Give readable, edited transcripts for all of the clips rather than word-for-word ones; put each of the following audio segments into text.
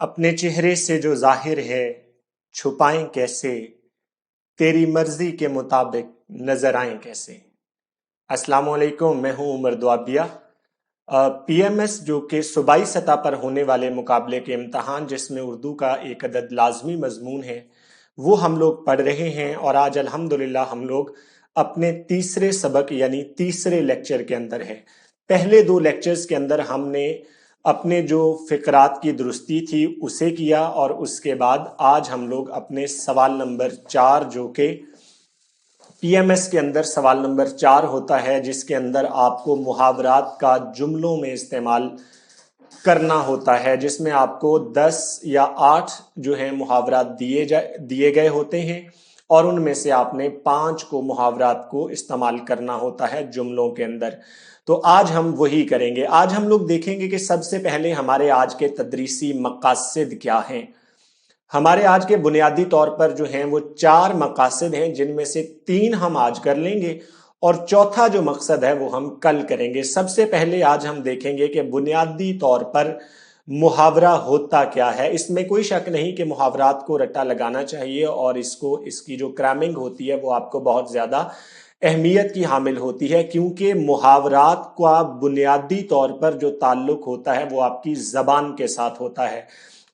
اپنے چہرے سے جو ظاہر ہے چھپائیں کیسے، تیری مرضی کے مطابق نظر آئیں کیسے۔ السلام علیکم، میں ہوں عمر دوابیہ۔ پی ایم ایس جو کہ صوبائی سطح پر ہونے والے مقابلے کے امتحان جس میں اردو کا ایک عدد لازمی مضمون ہے وہ ہم لوگ پڑھ رہے ہیں، اور آج الحمدللہ ہم لوگ اپنے تیسرے سبق یعنی تیسرے لیکچر کے اندر ہیں۔ پہلے دو لیکچرز کے اندر ہم نے اپنے جو فقرات کی درستی تھی اسے کیا، اور اس کے بعد آج ہم لوگ اپنے سوال نمبر 4 جو کہ پی ایم ایس کے اندر سوال نمبر 4 ہوتا ہے، جس کے اندر آپ کو محاورات کا جملوں میں استعمال کرنا ہوتا ہے، جس میں آپ کو 10 یا 8 جو ہیں محاورات دیے گئے ہوتے ہیں، اور ان میں سے آپ نے 5 کو محاورات کو استعمال کرنا ہوتا ہے جملوں کے اندر۔ تو آج ہم وہی کریں گے۔ آج ہم لوگ دیکھیں گے کہ سب سے پہلے ہمارے آج کے تدریسی مقاصد کیا ہیں۔ ہمارے آج کے بنیادی طور پر جو ہیں وہ 4 مقاصد ہیں، جن میں سے 3 ہم آج کر لیں گے اور چوتھا جو مقصد ہے وہ ہم کل کریں گے۔ سب سے پہلے آج ہم دیکھیں گے کہ بنیادی طور پر محاورہ ہوتا کیا ہے۔ اس میں کوئی شک نہیں کہ محاورات کو رٹا لگانا چاہیے، اور اس کی جو کرامنگ ہوتی ہے وہ آپ کو بہت زیادہ اہمیت کی حامل ہوتی ہے، کیونکہ محاورات کا بنیادی طور پر جو تعلق ہوتا ہے وہ آپ کی زبان کے ساتھ ہوتا ہے،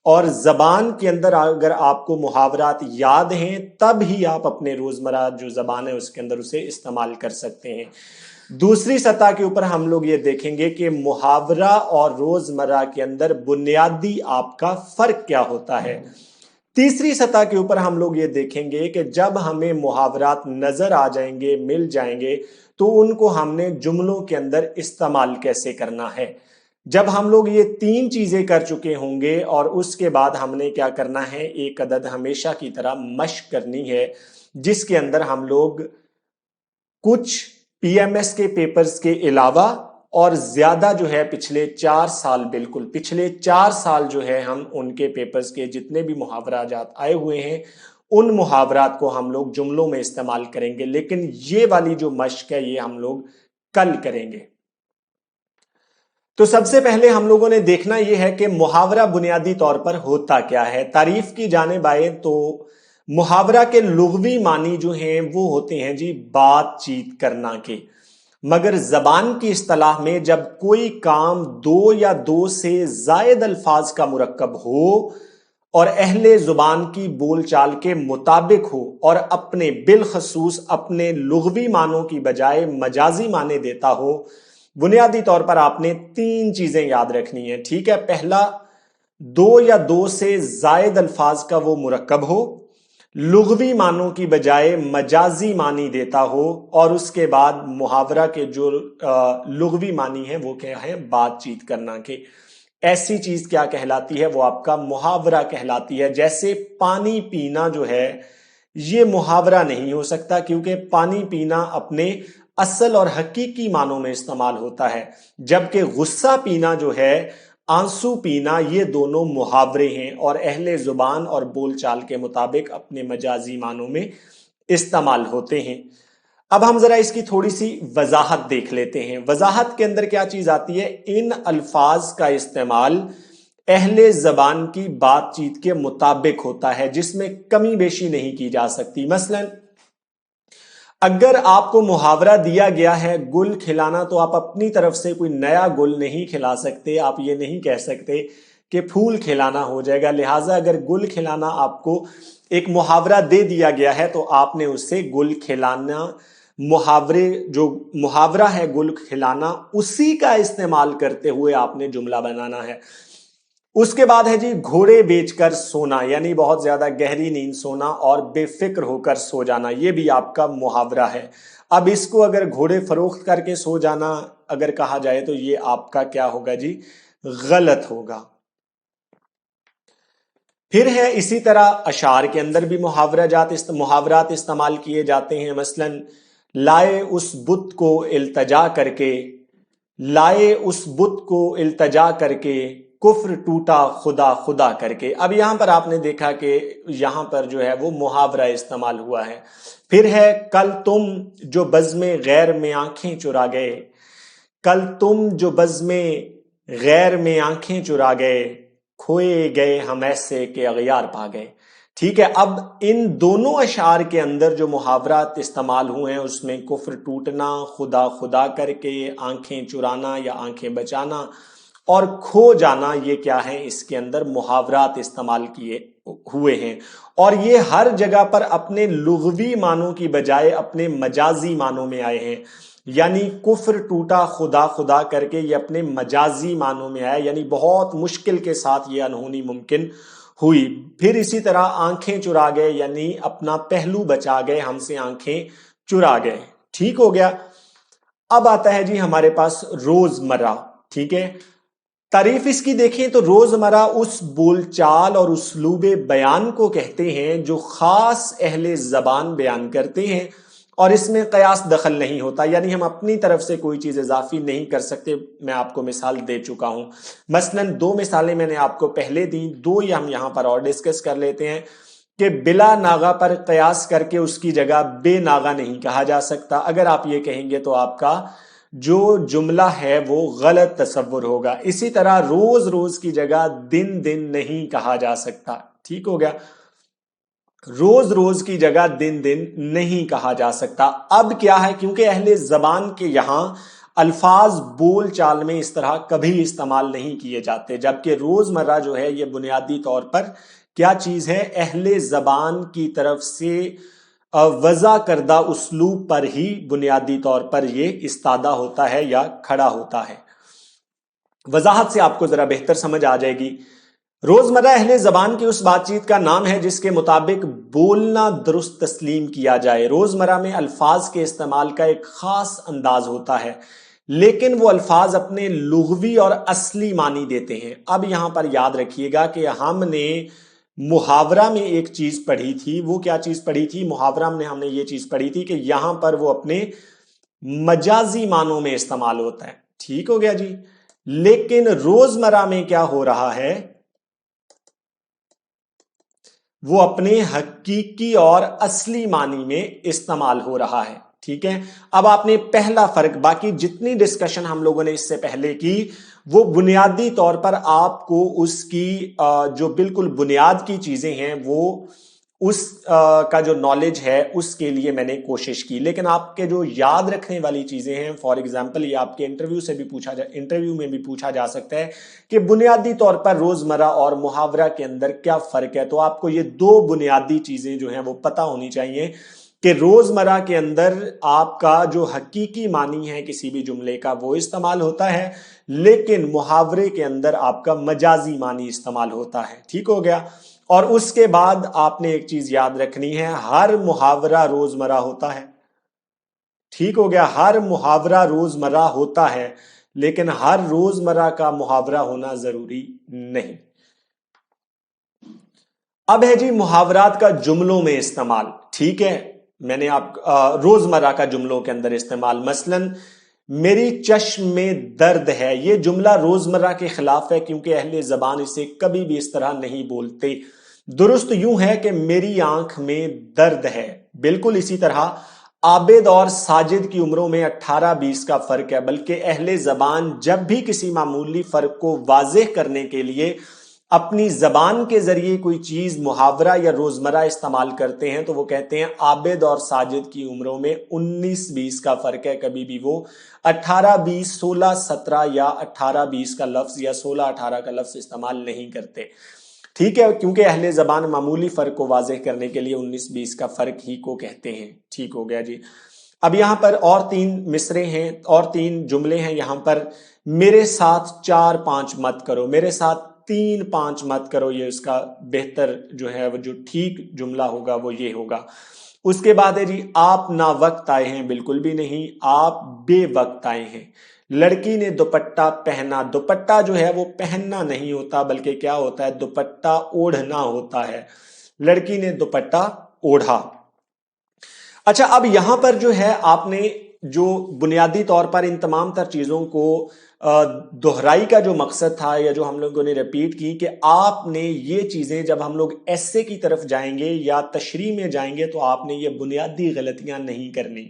اور زبان کے اندر اگر آپ کو محاورات یاد ہیں تب ہی آپ اپنے روزمرہ جو زبان ہے اس کے اندر اسے استعمال کر سکتے ہیں۔ دوسری سطح کے اوپر ہم لوگ یہ دیکھیں گے کہ محاورہ اور روزمرہ کے اندر بنیادی آپ کا فرق کیا ہوتا ہے۔ تیسری سطح کے اوپر ہم لوگ یہ دیکھیں گے کہ جب ہمیں محاورات نظر آ جائیں گے، مل جائیں گے، تو ان کو ہم نے جملوں کے اندر استعمال کیسے کرنا ہے۔ جب ہم لوگ یہ 3 چیزیں کر چکے ہوں گے، اور اس کے بعد ہم نے کیا کرنا ہے، ایک عدد ہمیشہ کی طرح مشق کرنی ہے، جس کے اندر ہم لوگ کچھ پی ایم ایس کے پیپرز کے علاوہ اور زیادہ جو ہے پچھلے 4 سال، بالکل پچھلے 4 سال جو ہے ہم ان کے پیپرز کے جتنے بھی محاورات آئے ہوئے ہیں ان محاورات کو ہم لوگ جملوں میں استعمال کریں گے، لیکن یہ والی جو مشق ہے یہ ہم لوگ کل کریں گے۔ تو سب سے پہلے ہم لوگوں نے دیکھنا یہ ہے کہ محاورہ بنیادی طور پر ہوتا کیا ہے۔ تعریف کی جانب آئے تو محاورہ کے لغوی معنی جو ہیں وہ ہوتے ہیں جی بات چیت کرنا کے، مگر زبان کی اصطلاح میں جب کوئی کام 2 یا 2 سے زائد الفاظ کا مرکب ہو اور اہل زبان کی بول چال کے مطابق ہو، اور اپنے بالخصوص اپنے لغوی معنوں کی بجائے مجازی معنی دیتا ہو، بنیادی طور پر آپ نے 3 چیزیں یاد رکھنی ہیں، ٹھیک ہے۔ پہلا، 2 یا 2 سے زائد الفاظ کا وہ مرکب ہو، لغوی معنوں کی بجائے مجازی معنی دیتا ہو، اور اس کے بعد محاورہ کے جو لغوی معنی ہیں وہ کیا ہے، بات چیت کرنا کے۔ ایسی چیز کیا کہلاتی ہے، وہ آپ کا محاورہ کہلاتی ہے۔ جیسے پانی پینا جو ہے یہ محاورہ نہیں ہو سکتا، کیونکہ پانی پینا اپنے اصل اور حقیقی معنوں میں استعمال ہوتا ہے، جبکہ غصہ پینا جو ہے، آنسو پینا، یہ دونوں محاورے ہیں اور اہل زبان اور بول چال کے مطابق اپنے مجازی معنوں میں استعمال ہوتے ہیں۔ اب ہم ذرا اس کی تھوڑی سی وضاحت دیکھ لیتے ہیں۔ وضاحت کے اندر کیا چیز آتی ہے، ان الفاظ کا استعمال اہل زبان کی بات چیت کے مطابق ہوتا ہے، جس میں کمی بیشی نہیں کی جا سکتی۔ مثلا اگر آپ کو محاورہ دیا گیا ہے گل کھلانا، تو آپ اپنی طرف سے کوئی نیا گل نہیں کھلا سکتے، آپ یہ نہیں کہہ سکتے کہ پھول کھلانا ہو جائے گا۔ لہٰذا اگر گل کھلانا آپ کو ایک محاورہ دے دیا گیا ہے تو آپ نے اس سے گل کھلانا، جو محاورہ ہے گل کھلانا، اسی کا استعمال کرتے ہوئے آپ نے جملہ بنانا ہے۔ اس کے بعد ہے جی گھوڑے بیچ کر سونا، یعنی بہت زیادہ گہری نیند سونا اور بے فکر ہو کر سو جانا، یہ بھی آپ کا محاورہ ہے۔ اب اس کو اگر گھوڑے فروخت کر کے سو جانا اگر کہا جائے تو یہ آپ کا کیا ہوگا جی، غلط ہوگا۔ پھر ہے اسی طرح اشعار کے اندر بھی محاورات استعمال کیے جاتے ہیں۔ مثلا لائے اس بت کو التجا کر کے، لائے اس بت کو التجا کر کے، کفر ٹوٹا خدا خدا کر کے۔ اب یہاں پر آپ نے دیکھا کہ یہاں پر جو ہے وہ محاورہ استعمال ہوا ہے۔ پھر ہے کل تم جو بزم غیر میں آنکھیں چرا گئے، کل تم جو بزم غیر میں آنکھیں چرا گئے، کھوئے گئے ہم ایسے کہ اغیار پا گئے. ٹھیک ہے, اب ان دونوں اشعار کے اندر جو محاورات استعمال ہوئے ہیں اس میں کفر ٹوٹنا, خدا خدا کر کے, آنکھیں چرانا یا آنکھیں بچانا اور کھو جانا, یہ کیا ہے, اس کے اندر محاورات استعمال کیے ہوئے ہیں. اور یہ ہر جگہ پر اپنے لغوی معنوں کی بجائے اپنے مجازی معنوں میں آئے ہیں. یعنی کفر ٹوٹا خدا خدا کر کے, یہ اپنے مجازی معنوں میں آیا, یعنی بہت مشکل کے ساتھ یہ انہونی ممکن ہوئی. پھر اسی طرح آنکھیں چرا گئے, یعنی اپنا پہلو بچا گئے, ہم سے آنکھیں چرا گئے. ٹھیک ہو گیا. اب آتا ہے جی ہمارے پاس روزمرہ. ٹھیک ہے, تعریف اس کی دیکھیں تو روزمرہ اس بول چال اور اسلوب بیان کو کہتے ہیں جو خاص اہل زبان بیان کرتے ہیں, اور اس میں قیاس دخل نہیں ہوتا, یعنی ہم اپنی طرف سے کوئی چیز اضافی نہیں کر سکتے. میں آپ کو مثال دے چکا ہوں, مثلا 2 مثالیں میں نے آپ کو پہلے دی, 2 ہی ہم یہاں پر اور ڈسکس کر لیتے ہیں کہ بلا ناغہ پر قیاس کر کے اس کی جگہ بے ناغہ نہیں کہا جا سکتا. اگر آپ یہ کہیں گے تو آپ کا جو جملہ ہے وہ غلط تصور ہوگا. اسی طرح روز روز کی جگہ دن دن نہیں کہا جا سکتا. ٹھیک ہو گیا, روز روز کی جگہ دن دن نہیں کہا جا سکتا. اب کیا ہے, کیونکہ اہل زبان کے یہاں الفاظ بول چال میں اس طرح کبھی استعمال نہیں کیے جاتے, جبکہ روزمرہ جو ہے یہ بنیادی طور پر کیا چیز ہے, اہل زبان کی طرف سے وضع کردہ اسلوب پر ہی بنیادی طور پر یہ استادہ ہوتا ہے یا کھڑا ہوتا ہے. وضاحت سے آپ کو ذرا بہتر سمجھ آ جائے گی. روزمرہ اہل زبان کی اس بات چیت کا نام ہے جس کے مطابق بولنا درست تسلیم کیا جائے. روزمرہ میں الفاظ کے استعمال کا ایک خاص انداز ہوتا ہے, لیکن وہ الفاظ اپنے لغوی اور اصلی معنی دیتے ہیں. اب یہاں پر یاد رکھیے گا کہ ہم نے محاورہ میں ایک چیز پڑھی تھی. وہ کیا چیز پڑھی تھی؟ محاورہ میں ہم نے یہ چیز پڑھی تھی کہ یہاں پر وہ اپنے مجازی معنوں میں استعمال ہوتا ہے. ٹھیک ہو گیا جی. لیکن روزمرہ میں کیا ہو رہا ہے, وہ اپنے حقیقی اور اصلی معنی میں استعمال ہو رہا ہے. ٹھیک ہے, اب آپ نے پہلا فرق, باقی جتنی ڈسکشن ہم لوگوں نے اس سے پہلے کی وہ بنیادی طور پر آپ کو اس کی جو بالکل بنیاد کی چیزیں ہیں وہ اس کا جو نالج ہے اس کے لیے میں نے کوشش کی. لیکن آپ کے جو یاد رکھنے والی چیزیں ہیں, فار ایگزامپل یہ آپ کے انٹرویو میں بھی پوچھا جا سکتا ہے کہ بنیادی طور پر روزمرہ اور محاورہ کے اندر کیا فرق ہے, تو آپ کو یہ 2 بنیادی چیزیں جو ہیں وہ پتہ ہونی چاہیے کہ روزمرہ کے اندر آپ کا جو حقیقی معنی ہے کسی بھی جملے کا وہ استعمال ہوتا ہے, لیکن محاورے کے اندر آپ کا مجازی معنی استعمال ہوتا ہے. ٹھیک ہو گیا. اور اس کے بعد آپ نے ایک چیز یاد رکھنی ہے, ہر محاورہ روزمرہ ہوتا ہے. ٹھیک ہو گیا, ہر محاورہ روزمرہ ہوتا ہے, لیکن ہر روزمرہ کا محاورہ ہونا ضروری نہیں. اب ہے جی محاورات کا جملوں میں استعمال. ٹھیک ہے, میں نے آپ روزمرہ کا جملوں کے اندر استعمال, مثلا میری چشم میں درد ہے, یہ جملہ روزمرہ کے خلاف ہے کیونکہ اہل زبان اسے کبھی بھی اس طرح نہیں بولتے. درست یوں ہے کہ میری آنکھ میں درد ہے. بالکل اسی طرح عابد اور ساجد کی عمروں میں 18-20 کا فرق ہے, بلکہ اہل زبان جب بھی کسی معمولی فرق کو واضح کرنے کے لیے اپنی زبان کے ذریعے کوئی چیز محاورہ یا روزمرہ استعمال کرتے ہیں تو وہ کہتے ہیں عابد اور ساجد کی عمروں میں 19-20 کا فرق ہے. کبھی بھی وہ 18-20, 16-17 یا 18-20 کا لفظ یا 16-18 کا لفظ استعمال نہیں کرتے. ٹھیک ہے, کیونکہ اہل زبان معمولی فرق کو واضح کرنے کے لیے 19-20 کا فرق ہی کو کہتے ہیں. ٹھیک ہو گیا جی. اب یہاں پر اور 3 مصرے ہیں اور 3 جملے ہیں. یہاں پر میرے ساتھ 4-5 مت کرو, میرے ساتھ 3-5 مت کرو, یہ اس کا بہتر جو ہے وہ جو ٹھیک جملہ ہوگا وہ یہ ہوگا. اس کے بعد ہے جی آپ نا وقت آئے ہیں, بالکل بھی نہیں, آپ بے وقت آئے ہیں. لڑکی نے دوپٹہ پہنا, دوپٹہ جو ہے وہ پہننا نہیں ہوتا بلکہ کیا ہوتا ہے, دوپٹہ اوڑھنا ہوتا ہے. لڑکی نے دوپٹہ اوڑھا. اچھا, اب یہاں پر جو ہے آپ نے جو بنیادی طور پر ان تمام تر چیزوں کو دہرائی کا جو مقصد تھا یا جو ہم لوگوں نے ریپیٹ کی کہ آپ نے یہ چیزیں جب ہم لوگ ایسے کی طرف جائیں گے یا تشریح میں جائیں گے تو آپ نے یہ بنیادی غلطیاں نہیں کرنی.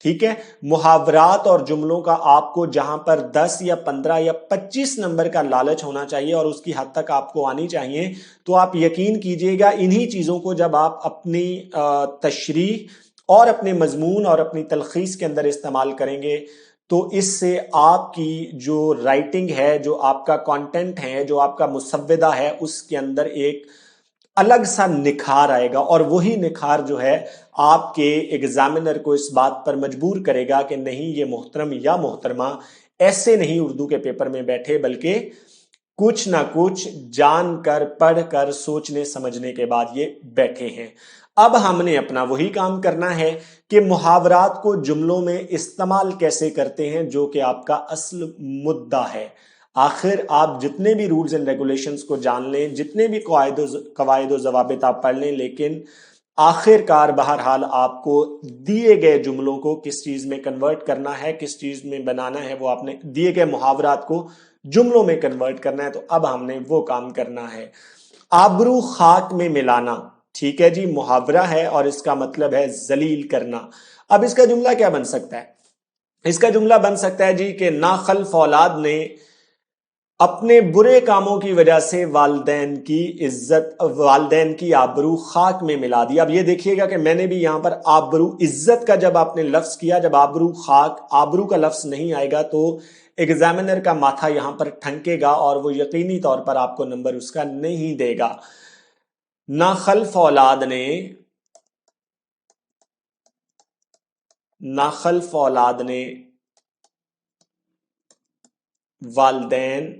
ٹھیک ہے، محاورات اور جملوں کا آپ کو جہاں پر 10 یا 15 یا 25 نمبر کا لالچ ہونا چاہیے اور اس کی حد تک آپ کو آنی چاہیے، تو آپ یقین کیجئے گا انہی چیزوں کو جب آپ اپنی تشریح اور اپنے مضمون اور اپنی تلخیص کے اندر استعمال کریں گے تو اس سے آپ کی جو رائٹنگ ہے، جو آپ کا کانٹینٹ ہے، جو آپ کا مسودہ ہے، اس کے اندر ایک الگ سا نکھار آئے گا، اور وہی نکھار جو ہے آپ کے ایگزامینر کو اس بات پر مجبور کرے گا کہ نہیں، یہ محترم یا محترمہ ایسے نہیں اردو کے پیپر میں بیٹھے، بلکہ کچھ نہ کچھ جان کر پڑھ کر سوچنے سمجھنے کے بعد یہ بیٹھے ہیں. اب ہم نے اپنا وہی کام کرنا ہے کہ محاورات کو جملوں میں استعمال کیسے کرتے ہیں، جو کہ آپ کا اصل مدعا ہے. آخر آپ جتنے بھی رولز اینڈ ریگولیشنز کو جان لیں، جتنے بھی قواعد و ضوابط آپ پڑھ لیں، لیکن آخر کار بہرحال آپ کو دیے گئے جملوں کو کس چیز میں کنورٹ کرنا ہے، کس چیز میں بنانا ہے، وہ آپ نے دیے گئے محاورات کو جملوں میں کنورٹ کرنا ہے. تو اب ہم نے وہ کام کرنا ہے. آبرو خاک میں ملانا، ٹھیک ہے جی، محاورہ ہے اور اس کا مطلب ہے ذلیل کرنا. اب اس کا جملہ کیا بن سکتا ہے؟ اس کا جملہ بن سکتا ہے جی کہ ناخلف اولاد نے اپنے برے کاموں کی وجہ سے والدین کی آبرو خاک میں ملا دی. اب یہ دیکھیے گا کہ میں نے بھی یہاں پر آبرو، عزت کا جب آپ نے لفظ کیا، جب آبرو خاک، آبرو کا لفظ نہیں آئے گا تو ایگزامینر کا ماتھا یہاں پر ٹھنکے گا اور وہ یقینی طور پر آپ کو نمبر اس کا نہیں دے گا. ناخلف اولاد نے والدین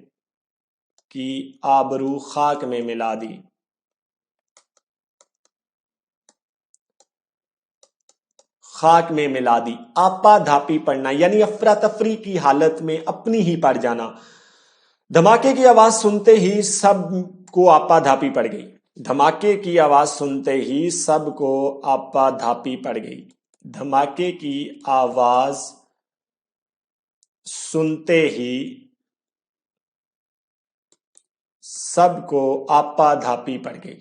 کی آبرو خاک میں ملا دی. خاک میں ملا دی، آپا دھاپی پڑھنا یعنی افراتفری کی حالت میں اپنی ہی پڑ جانا. دھماکے کی آواز سنتے ہی سب کو آپا دھاپی پڑ گئی. دھماکے کی آواز سنتے ہی سب کو آپا دھاپی پڑ گئی. دھماکے کی آواز سنتے ہی سب کو آپا دھاپی پڑ گئی.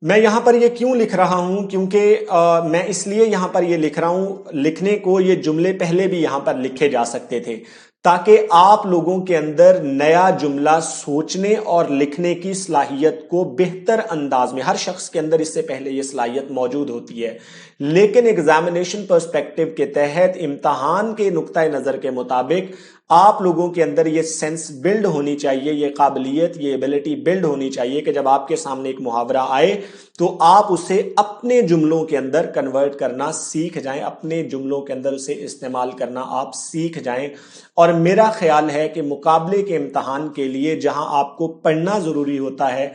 میں یہاں پر یہ کیوں لکھ رہا ہوں؟ کیونکہ میں اس لیے یہاں پر یہ لکھ رہا ہوں، لکھنے کو یہ جملے پہلے بھی یہاں پر لکھے جا سکتے تھے تاکہ آپ لوگوں کے اندر نیا جملہ سوچنے اور لکھنے کی صلاحیت کو بہتر انداز میں، ہر شخص کے اندر اس سے پہلے یہ صلاحیت موجود ہوتی ہے، لیکن ایگزامینیشن پرسپیکٹو کے تحت، امتحان کے نقطہ نظر کے مطابق آپ لوگوں کے اندر یہ سینس بلڈ ہونی چاہیے، یہ قابلیت، یہ ایبلٹی بلڈ ہونی چاہیے کہ جب آپ کے سامنے ایک محاورہ آئے تو آپ اسے اپنے جملوں کے اندر کنورٹ کرنا سیکھ جائیں، اپنے جملوں کے اندر اسے استعمال کرنا آپ سیکھ جائیں. اور میرا خیال ہے کہ مقابلے کے امتحان کے لیے جہاں آپ کو پڑھنا ضروری ہوتا ہے،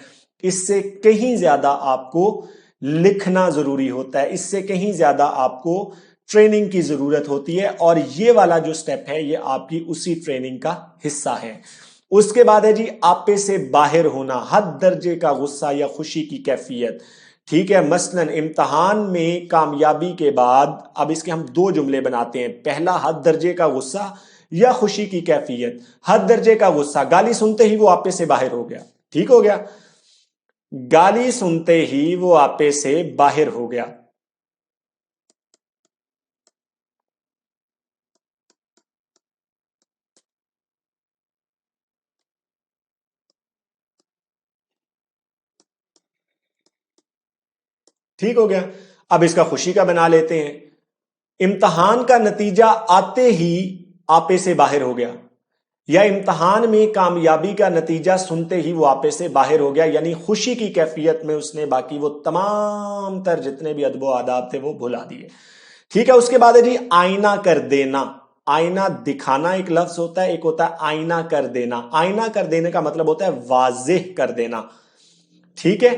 اس سے کہیں زیادہ آپ کو لکھنا ضروری ہوتا ہے، اس سے کہیں زیادہ آپ کو ٹریننگ کی ضرورت ہوتی ہے، اور یہ والا جو سٹیپ ہے یہ آپ کی اسی ٹریننگ کا حصہ ہے. اس کے بعد ہے جی آپے سے باہر ہونا، حد درجے کا غصہ یا خوشی کی کیفیت. ٹھیک ہے، مثلا امتحان میں کامیابی کے بعد اب اس کے ہم دو جملے بناتے ہیں. پہلا، حد درجے کا غصہ یا خوشی کی کیفیت. حد درجے کا غصہ، گالی سنتے ہی وہ آپے سے باہر ہو گیا. ٹھیک ہو گیا، گالی سنتے ہی وہ آپے سے باہر ہو گیا. ٹھیک ہو گیا. اب اس کا خوشی کا بنا لیتے ہیں. امتحان کا نتیجہ آتے ہی آپے سے باہر ہو گیا، یا امتحان میں کامیابی کا نتیجہ سنتے ہی وہ آپے سے باہر ہو گیا، یعنی خوشی کی کیفیت میں اس نے باقی وہ تمام تر جتنے بھی ادب و آداب تھے وہ بھلا دیے. ٹھیک ہے، اس کے بعد ہے جی آئینہ کر دینا. آئینہ دکھانا ایک لفظ ہوتا ہے، ایک ہوتا ہے آئینہ کر دینا. آئینہ کر دینے کا مطلب ہوتا ہے واضح کر دینا. ٹھیک ہے،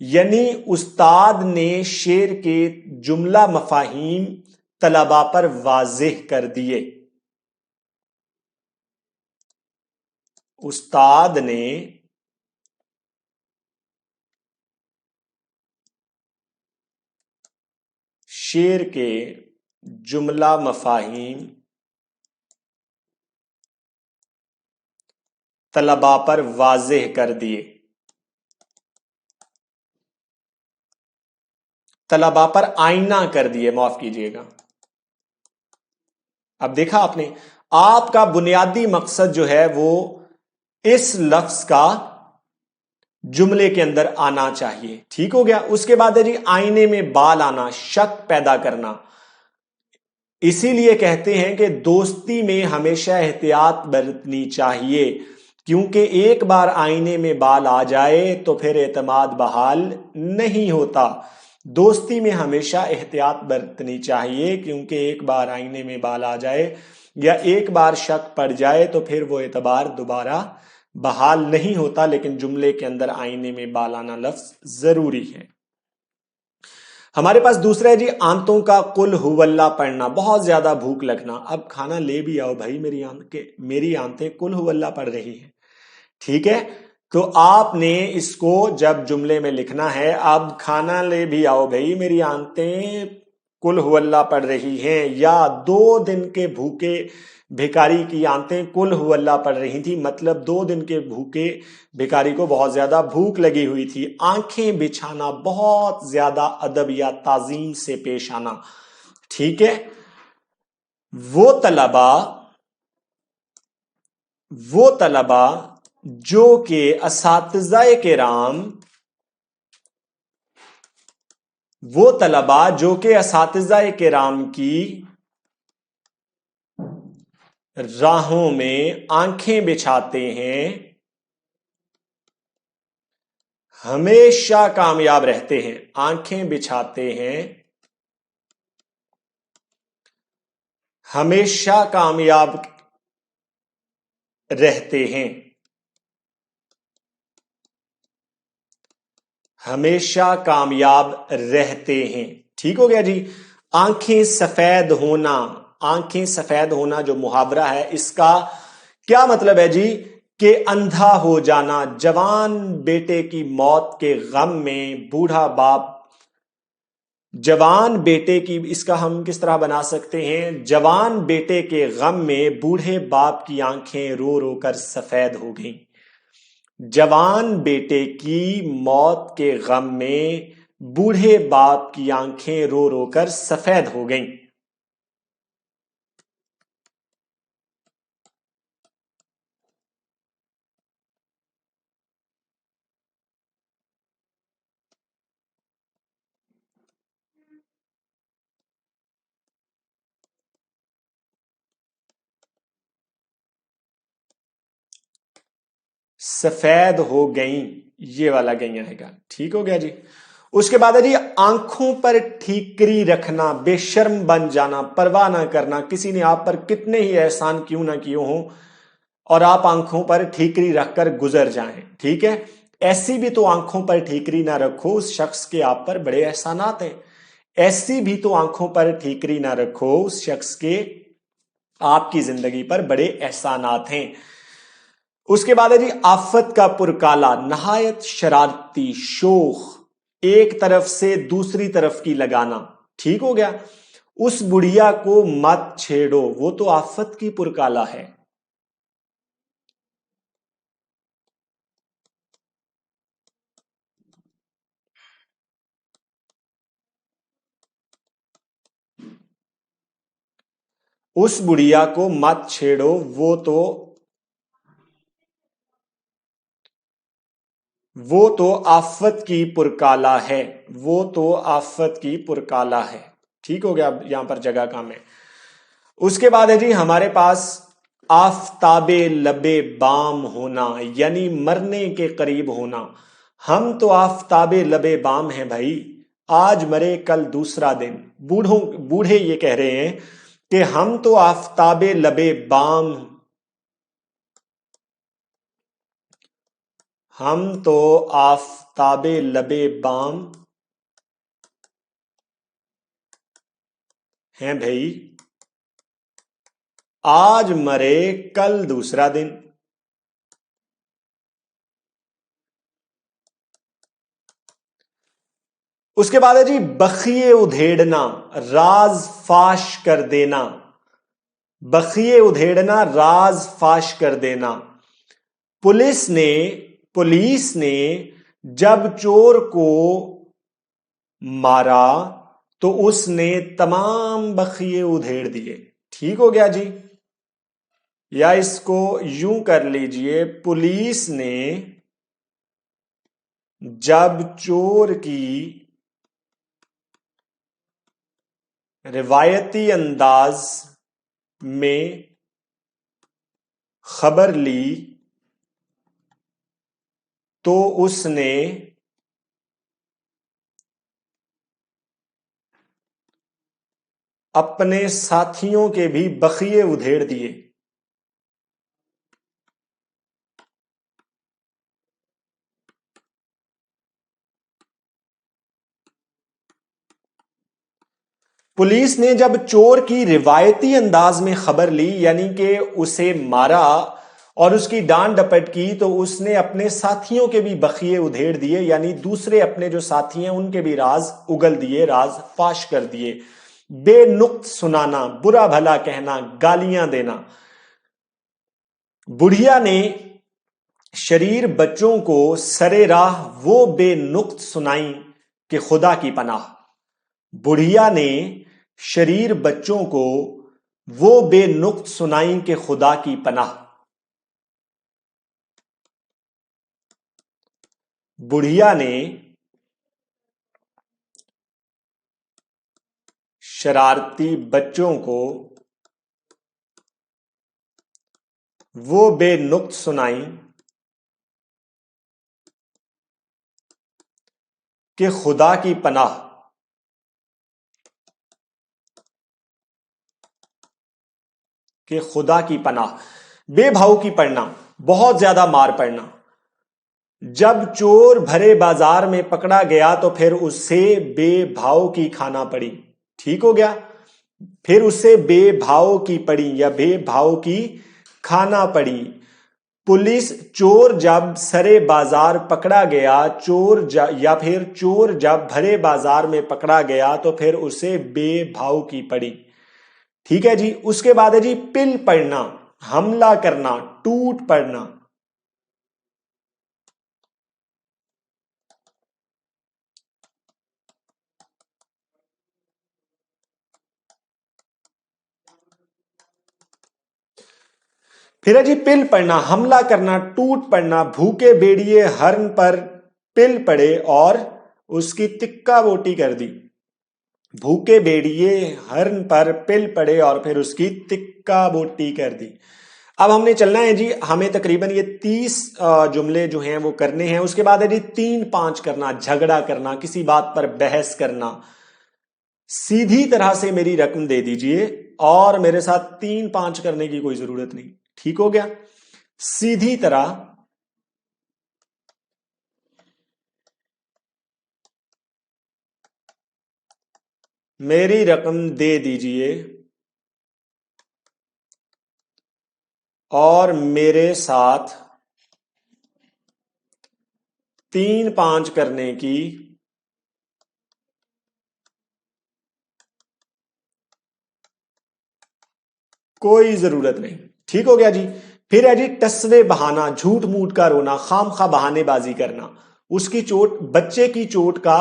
یعنی استاد نے شعر کے جملہ مفاہیم طلباء پر واضح کر دیے. استاد نے شعر کے جملہ مفاہیم طلباء پر واضح کر دیے. طلباء پر آئینہ کر دیے، معاف کیجیے گا. اب دیکھا آپ نے، آپ کا بنیادی مقصد جو ہے وہ اس لفظ کا جملے کے اندر آنا چاہیے. ٹھیک ہو گیا. اس کے بعد ہے جی آئینے میں بال آنا، شک پیدا کرنا. اسی لیے کہتے ہیں کہ دوستی میں ہمیشہ احتیاط برتنی چاہیے، کیونکہ ایک بار آئینے میں بال آ جائے تو پھر اعتماد بحال نہیں ہوتا. دوستی میں ہمیشہ احتیاط برتنی چاہیے، کیونکہ ایک بار آئینے میں بال آ جائے یا ایک بار شک پڑ جائے تو پھر وہ اعتبار دوبارہ بحال نہیں ہوتا. لیکن جملے کے اندر آئینے میں بال آنا لفظ ضروری ہے. ہمارے پاس دوسرا ہے جی آنتوں کا قل ہو اللہ پڑھنا. بہت زیادہ بھوک لگنا، اب کھانا لے بھی آؤ بھائی، میری آنتیں قل ہو اللہ پڑھ رہی ہیں. ٹھیک ہے، تو آپ نے اس کو جب جملے میں لکھنا ہے، اب کھانا لے بھی آؤ بھائی، میری آنتیں قل ہو اللہ پڑھ رہی ہیں. یا 2 دن کے بھوکے بھیکاری کی آنتیں قل ہو اللہ پڑھ رہی تھی، مطلب 2 دن کے بھوکے بھیکاری کو بہت زیادہ بھوک لگی ہوئی تھی. آنکھیں بچھانا، بہت زیادہ ادب یا تعظیم سے پیش آنا. ٹھیک ہے، وہ طلباء جو کہ اساتذہ کرام کی راہوں میں آنکھیں بچھاتے ہیں، ہمیشہ کامیاب رہتے ہیں. آنکھیں بچھاتے ہیں، ہمیشہ کامیاب رہتے ہیں. ہمیشہ کامیاب رہتے ہیں. ٹھیک ہو گیا جی. آنکھیں سفید ہونا جو محاورہ ہے، اس کا کیا مطلب ہے جی؟ کہ اندھا ہو جانا. جوان بیٹے کی موت کے غم میں بوڑھا باپ، جوان بیٹے کی، اس کا ہم کس طرح بنا سکتے ہیں؟ جوان بیٹے کے غم میں بوڑھے باپ کی آنکھیں رو رو کر سفید ہو گئیں. جوان بیٹے کی موت کے غم میں بوڑھے باپ کی آنکھیں رو رو کر سفید ہو گئیں. سفید ہو گئیں، یہ والا گئیں آئے گا. ٹھیک ہو گیا جی. اس کے بعد ہے جی آنکھوں پر ٹھیکری رکھنا، بے شرم بن جانا، پرواہ نہ کرنا. کسی نے آپ پر کتنے ہی احسان کیوں نہ کیوں ہوں اور آپ آنکھوں پر ٹھیکری رکھ کر گزر جائیں. ٹھیک ہے، ایسی بھی تو آنکھوں پر ٹھیکری نہ رکھو اس شخص کے آپ پر بڑے احسانات ہیں. ایسی بھی تو آنکھوں پر ٹھیکری نہ رکھو اس شخص کے آپ کی زندگی پر بڑے احسانات ہیں. اس کے بعد ہے جی آفت کا پرکالا، نہایت شرارتی، شوخ، ایک طرف سے دوسری طرف کی لگانا. ٹھیک ہو گیا. اس بڑھیا کو مت چھیڑو، وہ تو آفت کی پرکالا ہے. اس بڑھیا کو مت چھیڑو، وہ تو آفت کی پرکالا ہے. وہ تو آفت کی پرکالا ہے. ٹھیک ہو گیا. یہاں پر جگہ کام ہے. اس کے بعد ہے جی ہمارے پاس آفتاب لبے بام ہونا، یعنی مرنے کے قریب ہونا. ہم تو آفتاب لبے بام ہیں بھائی، آج مرے کل دوسرا دن. بوڑھے یہ کہہ رہے ہیں کہ ہم تو آفتاب لبے بام، ہم تو آفتاب لبے بام ہیں بھائی، آج مرے کل دوسرا دن. اس کے بعد ہے جی بخیے ادھیڑنا، راز فاش کر دینا، بخیے ادھیڑنا، راز فاش کر دینا۔ پولیس نے جب چور کو مارا تو اس نے تمام بخیے ادھیڑ دیے۔ ٹھیک ہو گیا جی؟ یا اس کو یوں کر لیجئے، پولیس نے جب چور کی روایتی انداز میں خبر لی تو اس نے اپنے ساتھیوں کے بھی بخیے ادھیڑ دیے۔ پولیس نے جب چور کی روایتی انداز میں خبر لی، یعنی کہ اسے مارا اور اس کی ڈانٹ ڈپٹ کی، تو اس نے اپنے ساتھیوں کے بھی بخیے ادھیڑ دیے، یعنی دوسرے اپنے جو ساتھی ہیں ان کے بھی راز اگل دیے، راز فاش کر دیے۔ بے نقط سنانا، برا بھلا کہنا، گالیاں دینا۔ بڑھیا نے شریر بچوں کو سرے راہ وہ بے نقط سنائیں کہ خدا کی پناہ۔ بڑھیا نے شریر بچوں کو وہ بے نقط سنائیں کہ خدا کی پناہ۔ بڑھیا نے شرارتی بچوں کو وہ بے نقط سنائیں کہ خدا کی پناہ۔ کہ خدا کی پناہ۔ بے بھاؤ کی پڑھنا، بہت زیادہ مار پڑنا۔ جب چور بھرے بازار میں پکڑا گیا تو پھر اسے بے بھاؤ کی کھانا پڑی۔ ٹھیک ہو گیا؟ پھر اسے بے بھاؤ کی پڑی یا بے بھاؤ کی کھانا پڑی۔ چور جب سرے بازار پکڑا گیا، چور جب بھرے بازار میں پکڑا گیا تو پھر اسے بے بھاؤ کی پڑی۔ ٹھیک ہے جی؟ اس کے بعد ہے جی پل پڑنا، حملہ کرنا، ٹوٹ پڑنا۔ پھر ہے جی پل پڑنا، حملہ کرنا، ٹوٹ پڑنا۔ بھوکے بیڑیے ہرن پر پل پڑے اور اس کی تکا بوٹی کر دی۔ بھوکے بیڑیے ہرن پر پل پڑے اور پھر اس کی تکا بوٹی کر دی۔ اب ہم نے چلنا ہے جی، ہمیں تقریباً یہ 30 جملے جو ہیں وہ کرنے ہیں۔ اس کے بعد ہے جی 3-5 کرنا، جھگڑا کرنا، کسی بات پر بحث کرنا۔ سیدھی طرح سے میری رقم دے دیجئے اور میرے ساتھ 3-5 کرنے کی کوئی ضرورت نہیں۔ ٹھیک ہو گیا؟ سیدھی طرح میری رقم دے دیجئے اور میرے ساتھ 3-5 کرنے کی کوئی ضرورت نہیں۔ ٹھیک ہو گیا جی؟ پھر ہے جی ٹسوے بہانا، جھوٹ موٹ کا رونا، خام خواہ بہانے بازی کرنا۔ اس کی چوٹ، بچے کی چوٹ کا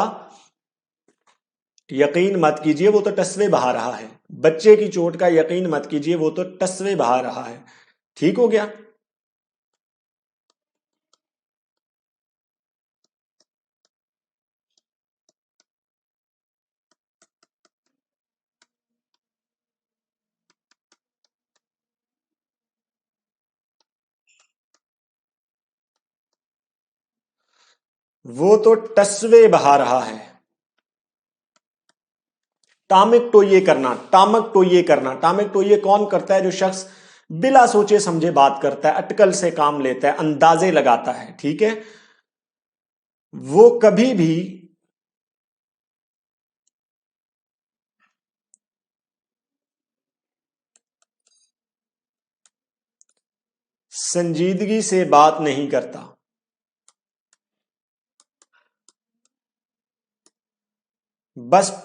یقین مت کیجئے، وہ تو ٹسوے بہا رہا ہے۔ بچے کی چوٹ کا یقین مت کیجئے، وہ تو ٹسوے بہا رہا ہے۔ ٹھیک ہو گیا؟ وہ تو ٹسوے بہا رہا ہے۔ ٹامک ٹوئے کرنا، ٹامک ٹوئے کرنا۔ ٹامک ٹوئے کون کرتا ہے؟ جو شخص بلا سوچے سمجھے بات کرتا ہے، اٹکل سے کام لیتا ہے، اندازے لگاتا ہے۔ ٹھیک ہے؟ وہ کبھی بھی سنجیدگی سے بات نہیں کرتا۔ بس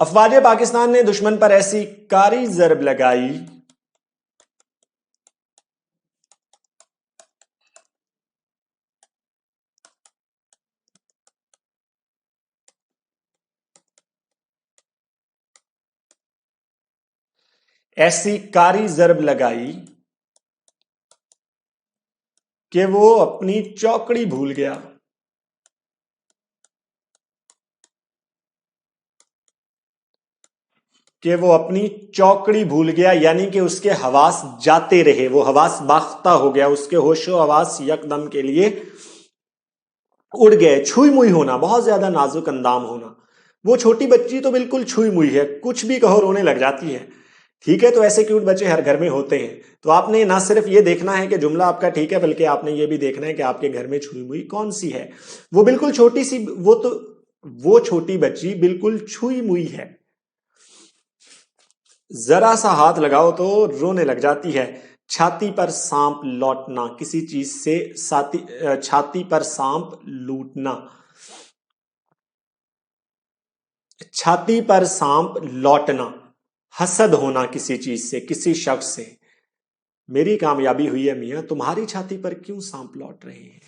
افواج پاکستان نے دشمن پر ایسی کاری ضرب لگائی کہ وہ اپنی چوکڑی بھول گیا. یعنی کہ اس کے حواس جاتے رہے، وہ حواس باختہ ہو گیا، اس کے ہوش و حواس یکدم کے لیے اڑ گئے. چھوئی موئی ہونا، بہت زیادہ نازک اندام ہونا. وہ چھوٹی بچی تو بالکل چھوئی موئی ہے، کچھ بھی کہو رونے لگ جاتی ہے. ٹھیک ہے، تو ایسے کیوٹ بچے ہر گھر میں ہوتے ہیں. تو آپ نے نہ صرف یہ دیکھنا ہے کہ جملہ آپ کا ٹھیک ہے، بلکہ آپ نے یہ بھی دیکھنا ہے کہ آپ کے گھر میں چھوئی موئی کون سی ہے. وہ بالکل چھوٹی سی، وہ چھوٹی بچی بالکل چھوئی موئی ہے، ذرا سا ہاتھ لگاؤ تو رونے لگ جاتی ہے. چھاتی پر سانپ لوٹنا، کسی چیز سے چھاتی پر سانپ لوٹنا. چھاتی پر سانپ لوٹنا، حسد ہونا کسی چیز سے، کسی شخص سے. میری کامیابی ہوئی ہے میاں، تمہاری چھاتی پر کیوں سانپ لوٹ رہے ہیں؟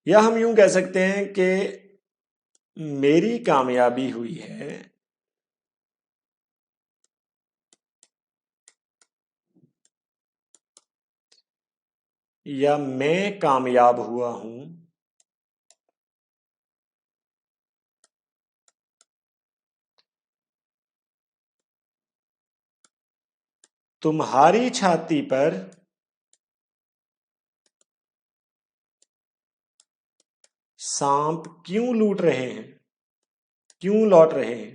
یا ہم یوں کہہ سکتے ہیں کہ میری کامیابی ہوئی ہے یا میں کامیاب ہوا ہوں تمہاری چھاتی پر سانپ کیوں لوٹ رہے ہیں، کیوں لوٹ رہے ہیں.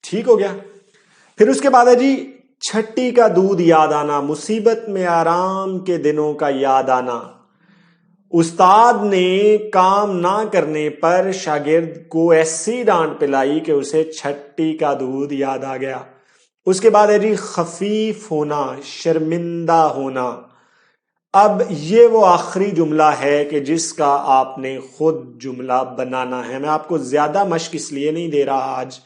ٹھیک ہو گیا. پھر اس کے بعد ہے جی چھٹی کا دودھ یاد آنا، مصیبت میں آرام کے دنوں کا یاد آنا. استاد نے کام نہ کرنے پر شاگرد کو ایسی ڈانٹ پلائی کہ اسے چھٹی کا دودھ یاد آ گیا. اس کے بعد ہے جی خفیف ہونا، شرمندہ ہونا. اب یہ وہ آخری جملہ ہے کہ جس کا آپ نے خود جملہ بنانا ہے. میں آپ کو زیادہ مشق اس لیے نہیں دے رہا آج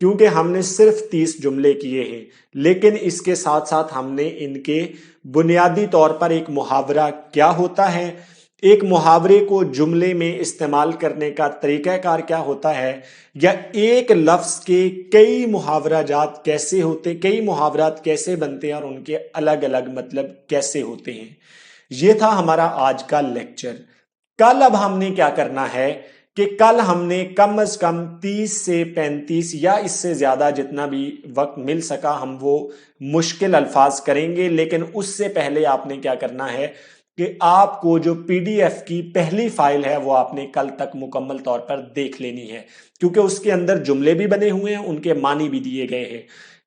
کیونکہ ہم نے صرف 30 جملے کیے ہیں، لیکن اس کے ساتھ ساتھ ہم نے ان کے بنیادی طور پر ایک محاورہ کیا ہوتا ہے، ایک محاورے کو جملے میں استعمال کرنے کا طریقہ کار کیا ہوتا ہے، یا ایک لفظ کے کئی محاورہ جات کیسے ہوتے، کئی محاورات کیسے بنتے ہیں اور ان کے الگ الگ مطلب کیسے ہوتے ہیں. یہ تھا ہمارا آج کا لیکچر. کل اب ہم نے کیا کرنا ہے کہ کل ہم نے کم از کم 30 سے 35 یا اس سے زیادہ جتنا بھی وقت مل سکا ہم وہ مشکل الفاظ کریں گے. لیکن اس سے پہلے آپ نے کیا کرنا ہے کہ آپ کو جو پی ڈی ایف کی پہلی فائل ہے وہ آپ نے کل تک مکمل طور پر دیکھ لینی ہے، کیونکہ اس کے اندر جملے بھی بنے ہوئے ہیں، ان کے معنی بھی دیے گئے ہیں.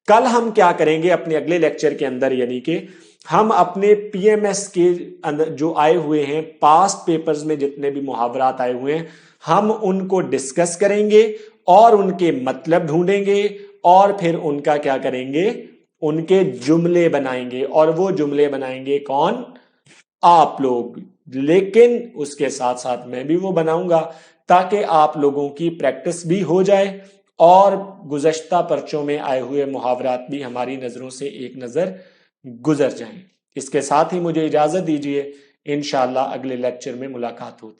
کل ہم کیا کریں گے اپنے اگلے لیکچر کے اندر، یعنی کہ ہم اپنے پی ایم ایس کے اندر جو آئے ہوئے ہیں پاسٹ پیپرز میں جتنے بھی محاورات آئے ہوئے ہیں ہم ان کو ڈسکس کریں گے اور ان کے مطلب ڈھونڈیں گے اور پھر ان کا کیا کریں گے، ان کے جملے بنائیں گے. اور وہ جملے بنائیں گے کون؟ آپ لوگ. لیکن اس کے ساتھ ساتھ میں بھی وہ بناؤں گا تاکہ آپ لوگوں کی پریکٹس بھی ہو جائے اور گزشتہ پرچوں میں آئے ہوئے محاورات بھی ہماری نظروں سے ایک نظر گزر جائیں. اس کے ساتھ ہی مجھے اجازت دیجیے، انشاءاللہ اگلے لیکچر میں ملاقات ہوتی ہے.